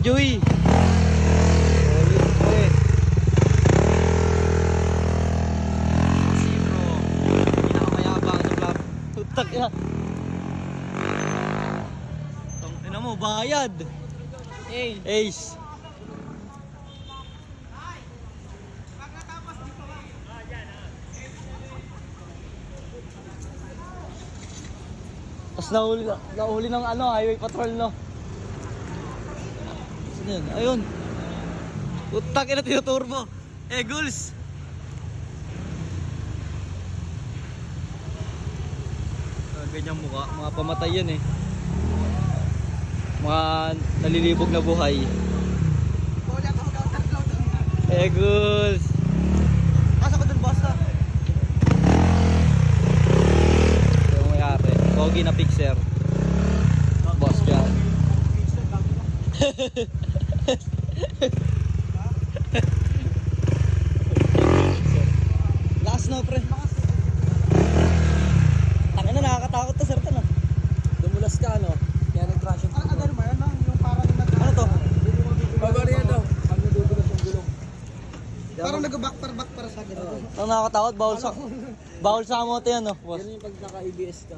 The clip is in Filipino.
Joey. Solid pre. Si bro. Pinakamayabang sa club. Tutak ya. Ina mo, bayad. Ace. Tapos nahuli ng highway patrol, no? Saan yun? Ayun. Utak ina tinuturbo. Eagles. Ganyang mukha. Mga pamatay yan eh. Mga nalilibog na buhay. Eagles. Asa ko dun, boss? Yung mayari. Pogi na fixer. Boss dyan. Lakas na pre. Tangin na, nakakatakot to sir to no. Dumulas ka no. Kaya nag-crash yung ano ba yan no? Yung parang ano to? Babari yan daw. Ano dudulas yung gulong? Parang nag-back para sa akin. Ang nakakatakot, bawal sa moto yan no. Yan yung pag naka-ABS ka.